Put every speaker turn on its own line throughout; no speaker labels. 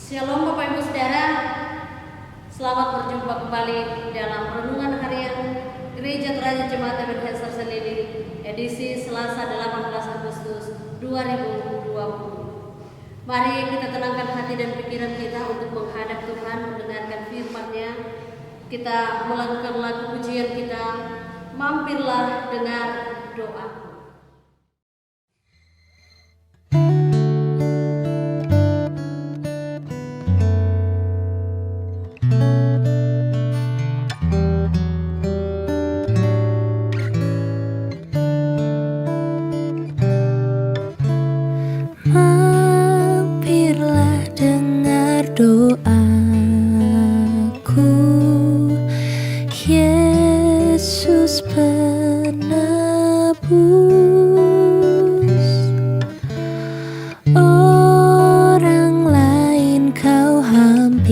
Shalom Bapak Ibu Saudara, selamat berjumpa kembali dalam Renungan Harian Gereja Teraja Jemaat Ebenezer Selili, edisi Selasa 18 Agustus 2020. Mari kita tenangkan hati dan pikiran kita untuk menghadap Tuhan, mendengarkan firman-Nya. Kita melakukan lagu pujian kita, mampirlah dengar doa.
Doaku, Yesus penebus. Orang lain kau hampiri,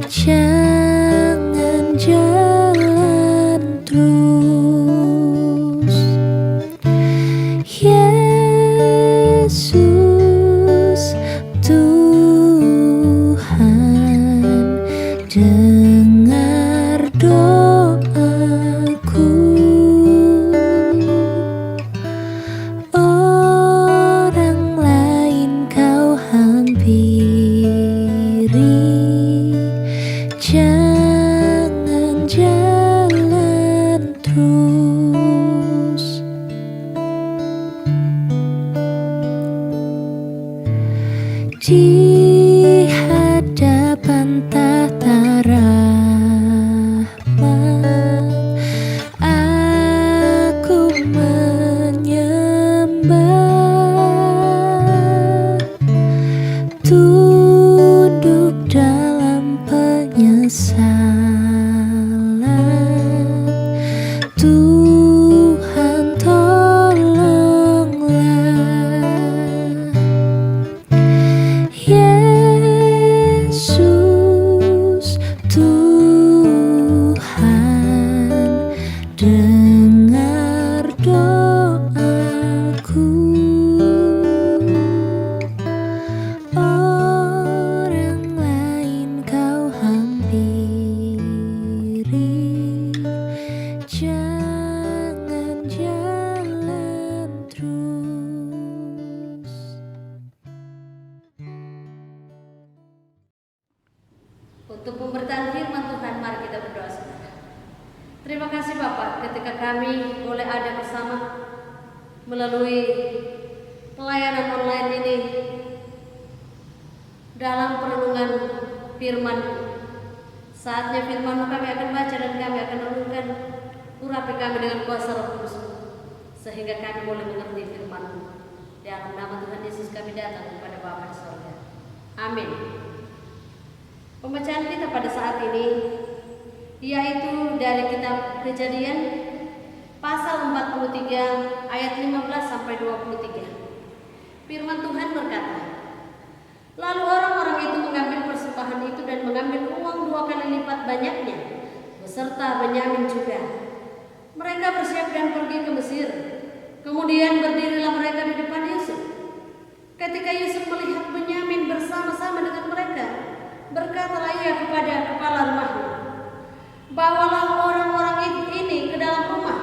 jangan jalan terus. Yesus Tuhan, dengar doaku. Orang lain kau hampiri, jangan jalan terus. Di hadapan tahta rahmat, aku menyembah, tunduk dalam penyesalan. Tuhan tolonglah. Yesus Tuhan, dengar doaku. Orang lain kau hampiri, jangan jalan terus.
Untuk pemberitaan firman Tuhan, mari kita berdoa saudara. Terima kasih Bapak, ketika kami boleh ada bersama melalui pelayanan online ini dalam perenungan firman. Saatnya firman kami akan baca dan kami akan renungkan. Urapi kami dengan kuasa Roh Kudus, sehingga kami boleh mengerti firman-Mu. Dalam nama Tuhan Yesus kami datang kepada Bapa di surga. Amin. Pembacaan kita pada saat ini yaitu dari kitab Kejadian pasal 43 ayat 15 sampai 23. Firman Tuhan berkata, lalu orang-orang itu mengambil persembahan itu dan mengambil uang 2 kali lipat banyaknya, beserta Benyamin juga. Mereka bersiap dan pergi ke Mesir. Kemudian berdirilah mereka di depan Yusuf. Ketika Yusuf melihat Benyamin bersama-sama dengan mereka, berkatalah ia kepada kepala rumahnya, bawalah orang-orang ini ke dalam rumah,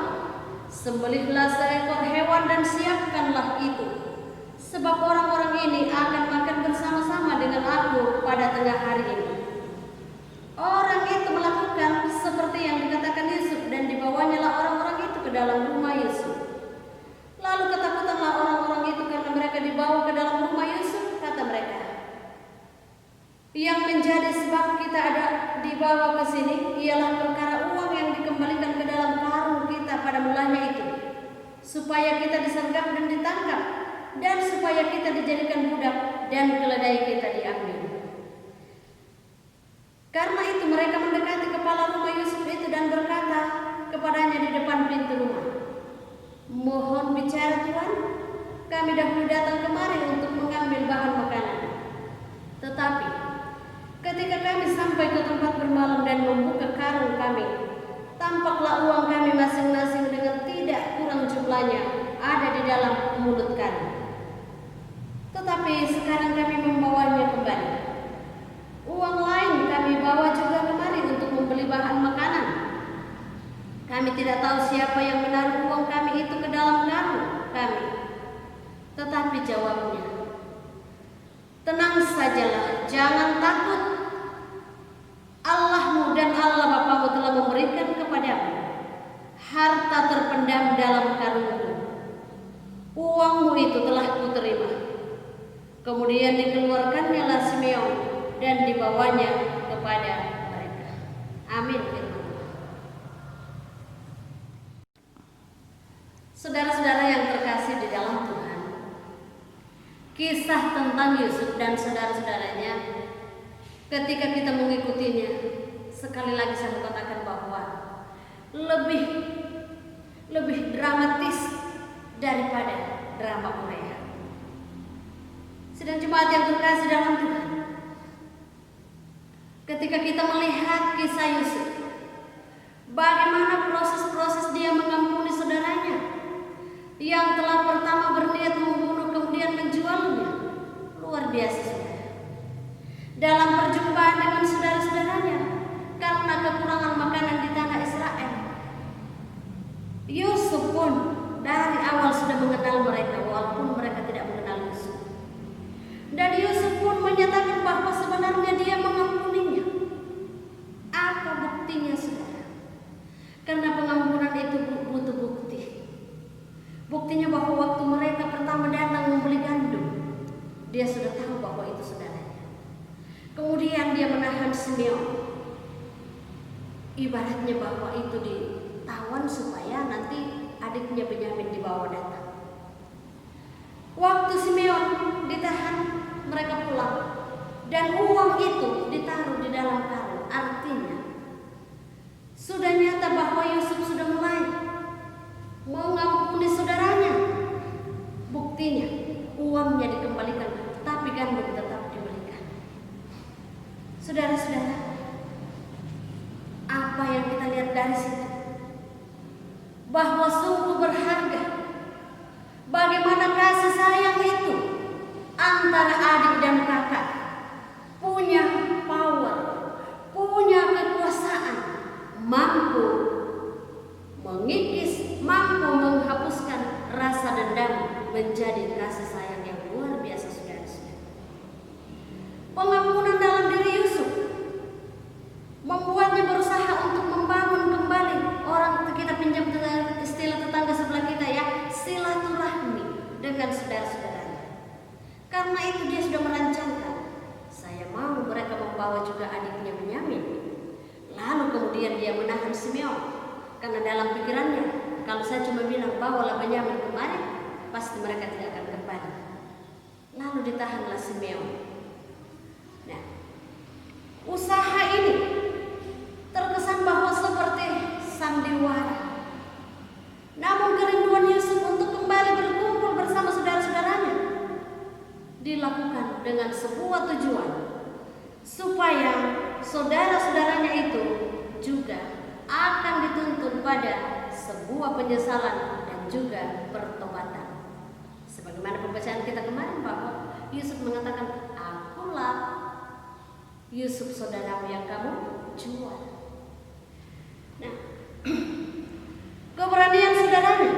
sembelihlah seekor hewan dan siapkanlah itu, sebab orang-orang ini akan makan bersama-sama dengan aku pada tengah hari ini. Orang itu melakukan seperti yang dikatakan Yusuf, dan dibawanya lah orang-orang itu ke dalam rumah Yusuf. Lalu ketakutanlah orang-orang itu karena mereka dibawa ke dalam rumah Yusuf. Kata mereka, yang menjadi sebab kita ada dibawa ke sini ialah perkara uang yang dikembalikan ke dalam karung kita pada mulanya itu, supaya kita disergap dan ditangkap, dan supaya kita dijadikan budak dan keledai kita diambil. Karena itu mereka mendekati kepala rumah Yusuf itu dan berkata kepadanya di depan pintu rumah, mohon bicara Tuan, kami dahulu datang kemari untuk mengambil bahan makanan. Tetapi ketika kami sampai ke tempat bermalam dan membuka karung kami, tampaklah uang kami masing-masing dengan tidak kurang jumlahnya ada di dalam mulut kami. Tetapi Kami tidak tahu siapa yang menaruh uang kami itu ke dalam karung kami. Tetapi jawabnya, tenang sajalah, jangan takut. Allahmu dan Allah Bapamu telah memberikan kepadamu harta terpendam dalam karungmu. Uangmu itu telah kuterima. Kemudian dikeluarkannya Simeon dan dibawanya kepada mereka. Amin. Saudara-saudara yang terkasih di dalam Tuhan, kisah tentang Yusuf dan saudara-saudaranya, ketika kita mengikutinya, sekali lagi saya katakan bahwa lebih dramatis daripada drama Korea. Sedang jemaat yang terkasih dalam Tuhan, ketika kita melihat kisah Yusuf, bagaimana proses-proses dia mengampuni saudaranya yang telah pertama berniat membunuh kemudian menjualnya, luar biasa saudara. Dalam perjumpaan dengan saudara-saudaranya karena kekurangan makanan di tanah Israel, Yusuf pun dari awal sudah mengenal mereka walaupun mereka tidak mengenal Yusuf. Dan Yusuf pun menyatakan bahwa sebenarnya dia mengampuninya. Apa buktinya saudara? Karena pengampunan itu butuh bukti. Buktinya bahwa waktu mereka pertama datang membeli gandum, dia sudah tahu bahwa itu saudaranya. Kemudian dia menahan Simeon, ibaratnya bahwa itu ditawan supaya nanti adiknya Benyamin dibawa datang. Waktu Simeon ditahan, mereka pulang dan uang itu ditaruh di dalam karung. Artinya sudah nyata bahwa Yusuf sudah mulai mengampuni saudaranya. Buktinya uangnya dikembalikan, tapi gandum tetap diberikan. Saudara-saudara, apa yang kita lihat dari situ? Bahwa sungguh berharga bagaimana kasih sayang itu antara adik dan kakak, punya power, punya kekuasaan, mampu mengikis, mampu menghapuskan rasa dendam menjadi kasih sayang yang luar biasa saudara-saudara. Pengampunan dalam diri Yusuf membuatnya berusaha untuk membangun kembali orang. Kita pinjam istilah tetangga sebelah kita ya, silaturahmi dengan saudara-saudaranya. Karena itu dia sudah merancangkan, saya mau mereka membawa juga adiknya Benyamin. Lalu kemudian dia menahan Simeon, karena dalam pikirannya, kalau saya cuma bilang bawalah Benyamin kemari, pasti mereka tidak akan kembali. Lalu ditahanlah Simeon. Nah, usaha ini terkesan bahwa seperti sandiwara. Namun kerinduan Yusuf untuk kembali berkumpul bersama saudara-saudaranya dilakukan dengan sebuah tujuan, supaya saudara-saudaranya itu juga akan dituntun pada sebuah penyesalan dan juga pertobatan. Sebagaimana pembacaan kita kemarin bahwa Yusuf mengatakan, akulah Yusuf saudaramu yang kamu jual. Nah, keberanian saudaranya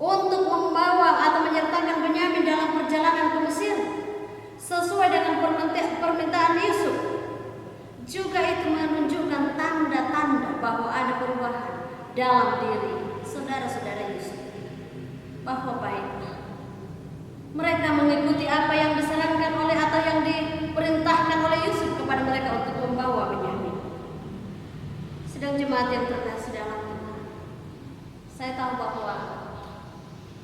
untuk membawa atau menyertakan Benyamin dalam perjalanan ke Mesir sesuai dengan permintaan Yusuf, juga itu menunjukkan tanda-tanda bahwa ada perubahan dalam diri saudara-saudara Yusuf. Bahwa baiklah mereka mengikuti apa yang disarankan oleh atau yang diperintahkan oleh Yusuf kepada mereka untuk membawa Benyamin. Sedang jemaat yang terkasih dalam Tuhan, saya tahu bahwa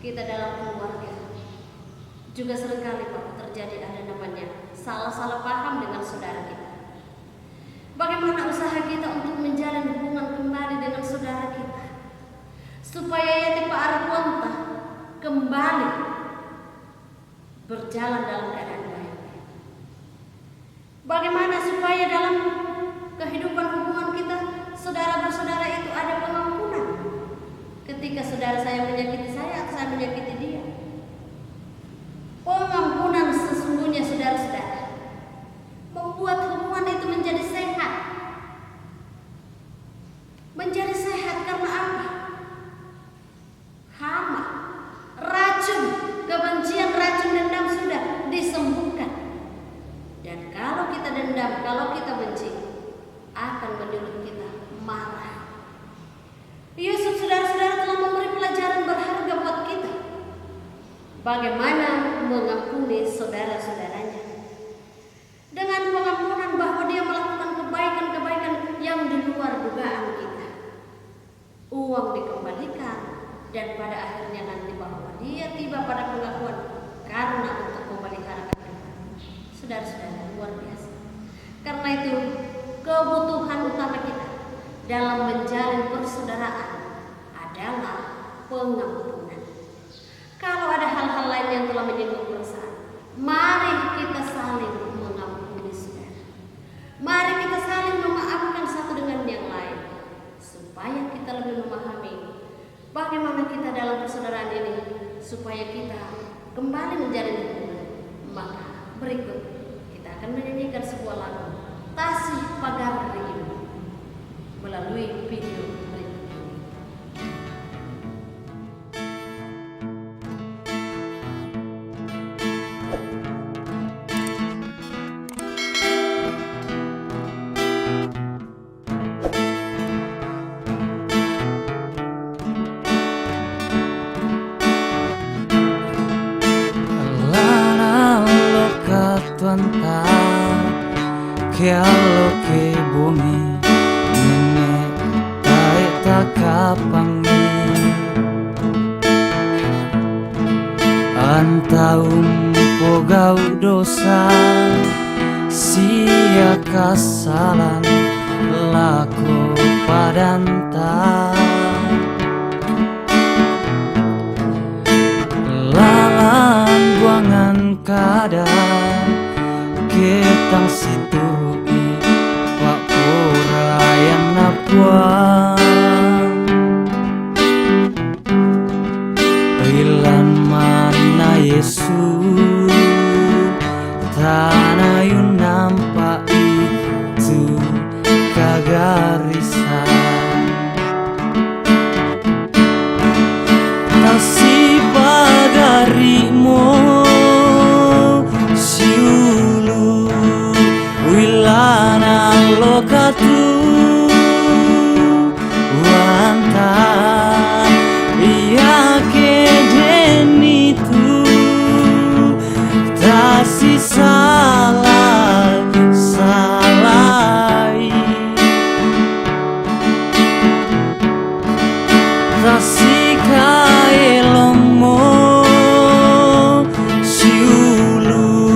kita dalam keluarga juga seringkali bahwa terjadi ada namanya salah-salah paham dengan saudara kita. Bagaimana usaha kita untuk menjalin hubungan kembali dengan saudara kita, supaya yati Argonta kembali berjalan dalam keadaan baik. Bagaimana supaya dalam kehidupan hubungan kita, saudara bersaudara itu ada pengampunan ketika saudara saya menyakiti saya atau saya menyakiti dia. Pengampunan sesungguhnya saudara-saudara membuat hubungan itu menjadi sehat, bagaimana mengampuni saudara-saudaranya. Dengan pengampunan bahwa dia melakukan kebaikan-kebaikan yang di luar dugaan kita. Uang dikembalikan dan pada akhirnya nanti bahwa dia tiba pada pengakuan karena untuk memelihara agama. Saudara-saudara, luar biasa. Karena itu kebutuhan utama kita dalam menjalin persaudaraan adalah pengampunan. Kalau ada hal-hal lain yang telah menyinggung perasaan, mari kita saling mengampuni saudara. Mari kita saling memaafkan satu dengan yang lain, supaya kita lebih memahami bagaimana kita dalam persaudaraan ini, supaya kita kembali menjalin hubungan. Maka berikut kita akan menyanyikan sebuah lagu Tasih Pagar Rindu melalui video berikut ini.
Kalau ke bumi nenek taik tak kapangi antaum pogau dosa sia kasalan laku padanta lalan buangan kadar ketang siturui pak pura yang napuan ilan mana Yesus tanah yun nampak itu kagarisan tasih pagarimu wilana lokatu wanta iya keden itu tasih salah salai tasih kaelomo siulu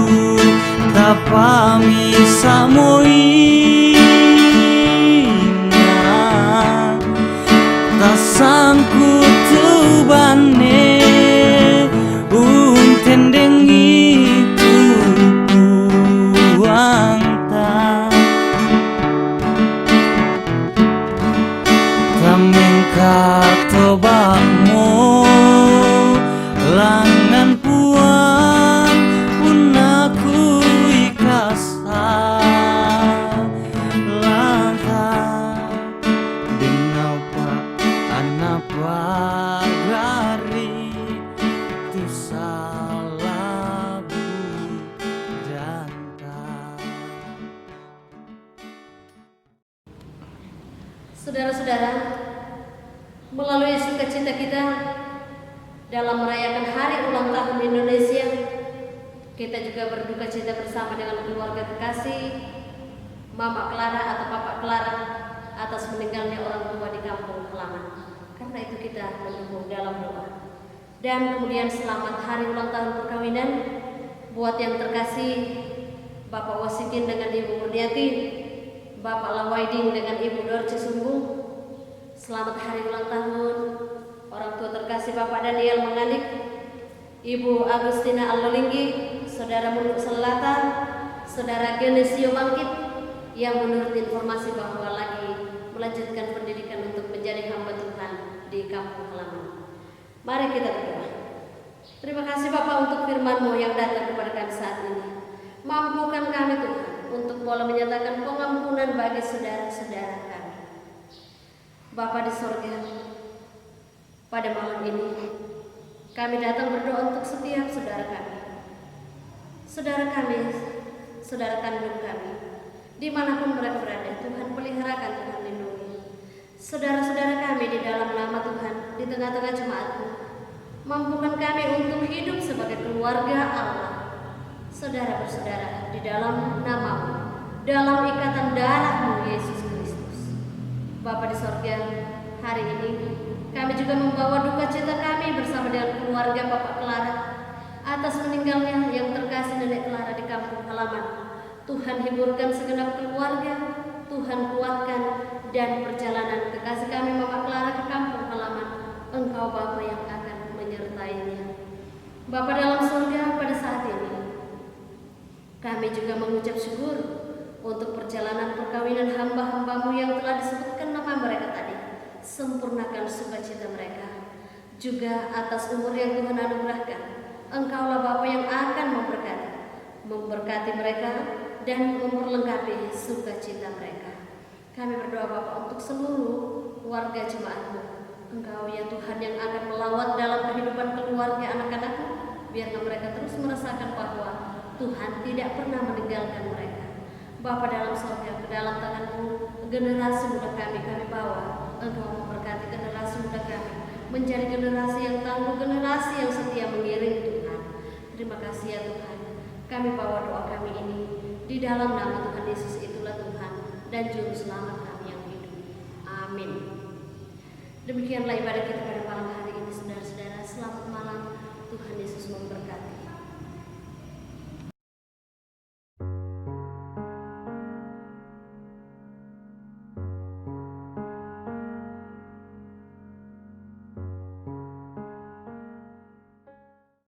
tapami samoina tasangku tubane untendeng itu buangta tamengka tobakmu langan puang unaku ikasa pagari tu salabu janta.
Saudara-saudara, melalui sukacita kita dalam merayakan hari ulang tahun Indonesia, kita juga berduka cita bersama dengan keluarga kekasih Mama Clara atau Papa Clara atas meninggalnya orang tua di kampung halaman. Karena itu kita mendukung dalam doa. Dan kemudian selamat hari ulang tahun perkawinan buat yang terkasih Bapak Wasikin dengan Ibu Murniati, Bapak Lawaiding dengan Ibu Dorce Sumbung. Selamat hari ulang tahun orang tua terkasih Bapak Daniel Manganik, Ibu Agustina Allolinggi, Saudara Muluk Selata, Saudara Genesio Bangkit yang menurut informasi bahwa lagi melanjutkan pendidikan untuk menjadi hamba Tuhan di kampung halaman. Mari kita berdoa. Terima kasih Bapak untuk firman-Mu yang datang kepada kami saat ini. Mampukan kami Tuhan untuk boleh menyatakan pengampunan bagi saudara-saudara kami. Bapa di sorga, pada malam ini kami datang berdoa untuk setiap saudara kami. Saudara kami, saudara kandung kami, dimanapun mereka berada, Tuhan peliharakan, Tuhan lindungi. Saudara-saudara kami di dalam nama Tuhan, di tengah-tengah jemaat-Mu, Mampukan kami untuk hidup sebagai keluarga Allah, saudara-bersaudara di dalam nama-Mu, dalam ikatan darah-Mu Yesus Kristus. Bapa di sorga, hari ini kami juga membawa duka cita kami bersama dengan keluarga Bapak Clara atas meninggalnya yang terkasih Nenek Clara di kampung halaman. Tuhan hiburkan segenap keluarga, Tuhan kuatkan, dan perjalanan kekasih kami Mama Clara ke kampung halaman, Engkau Bapa yang akan menyertainya. Bapa dalam surga, pada saat ini kami juga mengucap syukur untuk perjalanan perkawinan hamba-hamba-Mu yang telah disebutkan nama mereka tadi. Sempurnakan sukacita mereka, juga atas umur yang Tuhan anugerahkan. Engkaulah Bapa yang akan memberkati mereka dan memperlengkapi sukacita mereka. Kami berdoa Bapa untuk seluruh warga jemaat-Mu. Engkau ya Tuhan yang akan melawat dalam kehidupan keluarga anak-anak-Mu, biarlah mereka terus merasakan bahwa Tuhan tidak pernah meninggalkan mereka. Bapa dalam surga, ke dalam tangan-Mu generasi muda kami bawa. Engkau memberkati generasi muda kami menjadi generasi yang tangguh, generasi yang setia mengiring Tuhan. Terima kasih ya Tuhan. Kami bawa doa kami ini di dalam nama Tuhan Yesus, itulah Tuhan dan Juru Selamat kami yang hidup. Amin. Demikianlah ibadah kita pada malam hari ini, saudara-saudara. Selamat malam. Tuhan Yesus memberkati.